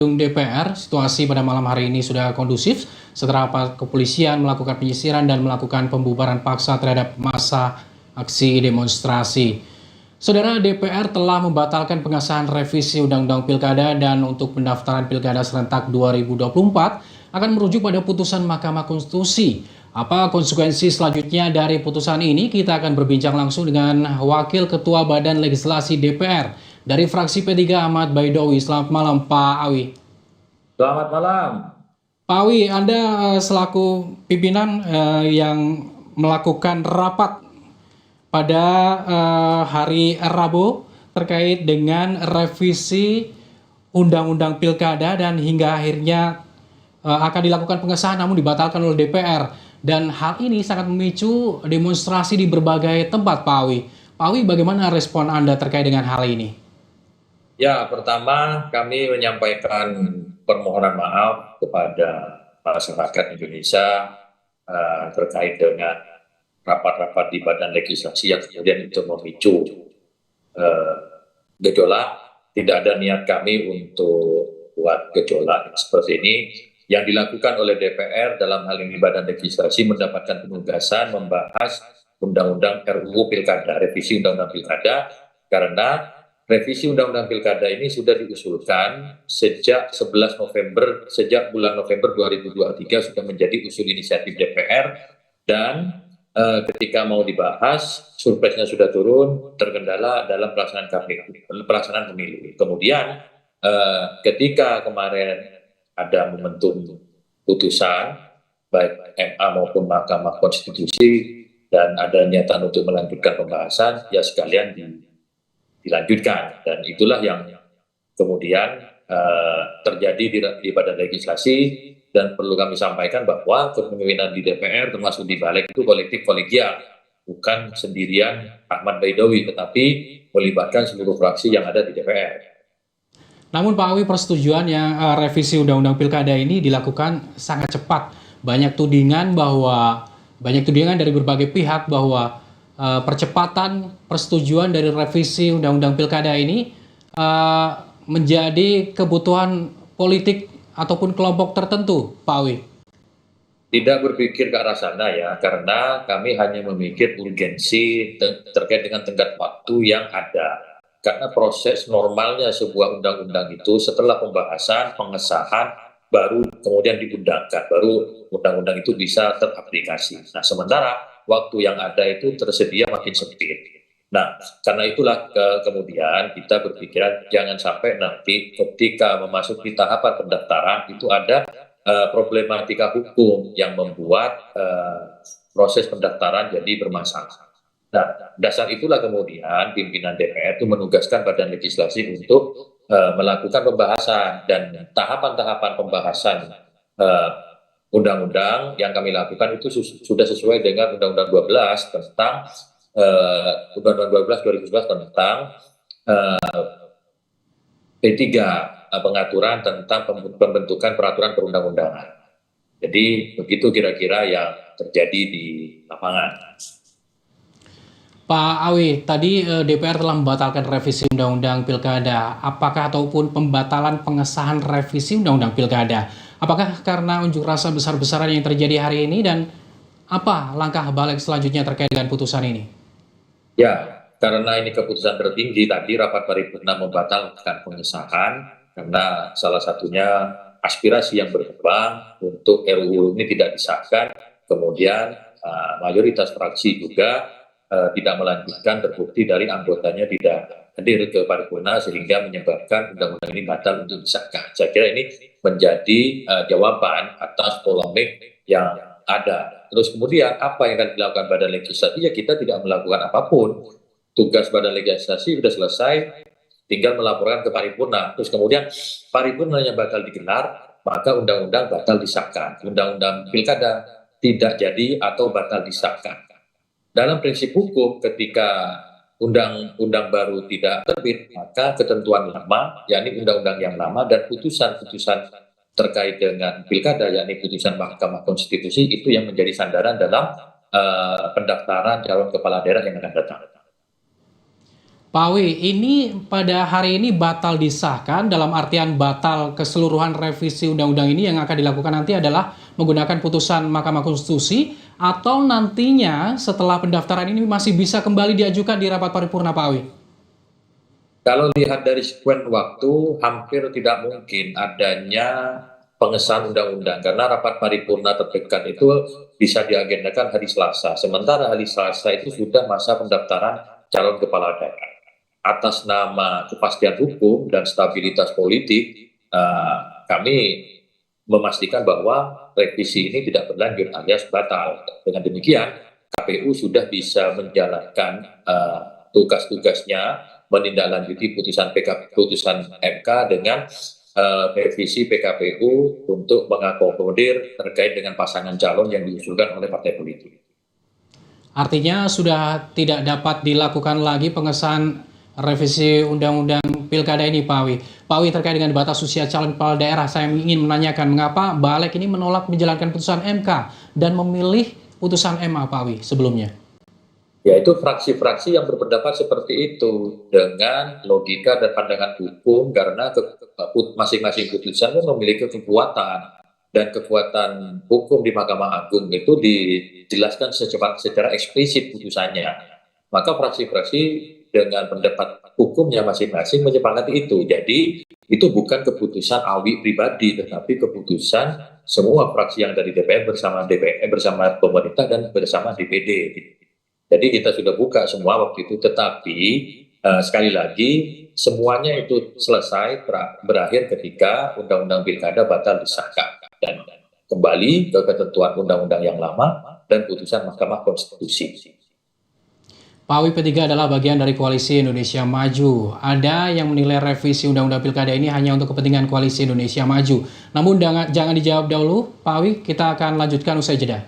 Gedung DPR, situasi pada malam hari ini sudah kondusif setelah aparat kepolisian melakukan penyisiran dan melakukan pembubaran paksa terhadap massa aksi demonstrasi. Saudara, DPR telah membatalkan pengesahan revisi Undang-Undang Pilkada dan untuk pendaftaran Pilkada serentak 2024 akan merujuk pada putusan Mahkamah Konstitusi. Apa konsekuensi selanjutnya dari putusan ini? Kita akan berbincang langsung dengan Wakil Ketua Badan Legislasi DPR dari fraksi P3 Ahmad Baidowi. Selamat malam Pak Awi. Selamat malam. Pak Awi, Anda selaku pimpinan yang melakukan rapat pada hari Rabu terkait dengan revisi Undang-Undang Pilkada dan hingga akhirnya akan dilakukan pengesahan namun dibatalkan oleh DPR. Dan hal ini sangat memicu demonstrasi di berbagai tempat, Pak Awi. Pak Awi, bagaimana respon Anda terkait dengan hal ini? Ya, pertama kami menyampaikan permohonan maaf kepada masyarakat Indonesia terkait dengan rapat-rapat di Badan Legislasi yang kemudian itu memicu gejolak. Tidak ada niat kami untuk buat gejolak seperti ini. Yang dilakukan oleh DPR dalam hal ini Badan Legislasi mendapatkan penugasan membahas Undang-Undang RUU Pilkada, revisi Undang-Undang Pilkada, karena revisi Undang-Undang Pilkada ini sudah diusulkan sejak 11 November, sejak bulan November 2023 sudah menjadi usul inisiatif DPR dan ketika mau dibahas, surprise-nya sudah turun, terkendala dalam pelaksanaan pemilu. Kemudian ketika kemarin ada momentum putusan, baik MA maupun Mahkamah Konstitusi, dan ada niatan untuk melanjutkan pembahasan, ya sekalian dilanjutkan, dan itulah yang kemudian terjadi di Badan Legislasi. Dan perlu kami sampaikan bahwa kepemimpinan di DPR termasuk di Balik itu kolektif kolegial, bukan sendirian Ahmad Baidowi, tetapi melibatkan seluruh fraksi yang ada di DPR. Namun Pak Awi, persetujuan yang revisi Undang-Undang Pilkada ini dilakukan sangat cepat. Banyak tudingan dari berbagai pihak bahwa percepatan persetujuan dari revisi Undang-Undang Pilkada ini menjadi kebutuhan politik ataupun kelompok tertentu, Pak Awi. Tidak berpikir ke arah sana ya, karena kami hanya memikir urgensi terkait dengan tenggat waktu yang ada. Karena proses normalnya sebuah undang-undang itu setelah pembahasan, pengesahan, baru kemudian diundangkan, baru undang-undang itu bisa teraplikasi. Nah, sementara waktu yang ada itu tersedia makin sempit. Nah, karena itulah kemudian kita berpikiran jangan sampai nanti ketika memasuki tahapan pendaftaran itu ada problematika hukum yang membuat proses pendaftaran jadi bermasalah. Nah, dasar itulah kemudian pimpinan DPR itu menugaskan Badan Legislasi untuk melakukan pembahasan, dan tahapan-tahapan pembahasan undang-undang yang kami lakukan itu sudah sesuai dengan Undang-Undang 12 tentang Undang-Undang 12 2011 tentang P3, pengaturan tentang pembentukan peraturan perundang-undangan. Jadi begitu kira-kira yang terjadi di lapangan. Pak Awi, tadi DPR telah membatalkan revisi Undang-Undang Pilkada. Apakah ataupun pembatalan pengesahan revisi Undang-Undang Pilkada? Apakah karena unjuk rasa besar-besaran yang terjadi hari ini, dan apa langkah balik selanjutnya terkait dengan putusan ini? Ya, karena ini keputusan tertinggi tadi rapat paripurna membatalkan pengesahan karena salah satunya aspirasi yang berkembang untuk RUU ini tidak disahkan. Kemudian mayoritas fraksi juga tidak melanjutkan, terbukti dari anggotanya tidak hadir ke paripurna sehingga menyebabkan undang-undang ini batal untuk disahkan. Saya kira ini menjadi jawaban atas polemik yang ada. Terus kemudian apa yang akan dilakukan Badan Legislasi? Ya, kita tidak melakukan apapun. Tugas Badan Legislasi sudah selesai, tinggal melaporkan ke paripurna. Terus kemudian paripurnanya batal digelar, maka undang-undang batal disahkan. Undang-undang Pilkada tidak jadi atau batal disahkan. Dalam prinsip hukum, ketika undang-undang baru tidak terbit, maka ketentuan lama, yakni undang-undang yang lama dan putusan-putusan terkait dengan pilkada, yakni putusan Mahkamah Konstitusi, itu yang menjadi sandaran dalam pendaftaran calon kepala daerah yang akan datang. Pak Awi, ini pada hari ini batal disahkan, dalam artian batal keseluruhan revisi undang-undang ini yang akan dilakukan nanti adalah menggunakan putusan Mahkamah Konstitusi, atau nantinya setelah pendaftaran ini masih bisa kembali diajukan di rapat paripurna, Pak Awi? Kalau lihat dari sekuen waktu, hampir tidak mungkin adanya pengesahan undang-undang karena rapat paripurna terdekat itu bisa diagendakan hari Selasa. Sementara hari Selasa itu sudah masa pendaftaran calon kepala daerah. Atas nama kepastian hukum dan stabilitas politik, kami memastikan bahwa revisi ini tidak berlanjut alias batal. Dengan demikian, KPU sudah bisa menjalankan tugas-tugasnya menindaklanjuti putusan MK dengan revisi PKPU untuk mengakomodir terkait dengan pasangan calon yang diusulkan oleh partai politik. Artinya sudah tidak dapat dilakukan lagi pengesahan revisi Undang-Undang Pilkada ini, Pak Awi. Pak Awi, terkait dengan batas usia calon kepala daerah, saya ingin menanyakan mengapa Balik ini menolak menjalankan putusan MK dan memilih putusan MA, Pak Awi, sebelumnya? Yaitu fraksi-fraksi yang berpendapat seperti itu dengan logika dan pandangan hukum karena masing-masing putusan memiliki kekuatan dan kekuatan hukum di Mahkamah Agung itu dijelaskan secara eksplisit putusannya. Maka fraksi-fraksi dengan pendapat hukumnya masing-masing menyepakati itu. Jadi itu bukan keputusan Awi pribadi, tetapi keputusan semua fraksi yang dari DPR bersama pemerintah dan bersama DPD. Jadi kita sudah buka semua waktu itu, tetapi sekali lagi semuanya itu selesai berakhir ketika Undang-Undang Pilkada batal disahkan dan kembali ke ketentuan undang-undang yang lama dan putusan Mahkamah Konstitusi. Pak Awi, P3 adalah bagian dari Koalisi Indonesia Maju. Ada yang menilai revisi Undang-Undang Pilkada ini hanya untuk kepentingan Koalisi Indonesia Maju. Namun jangan dijawab dahulu, Pak Awi, kita akan lanjutkan usai jeda.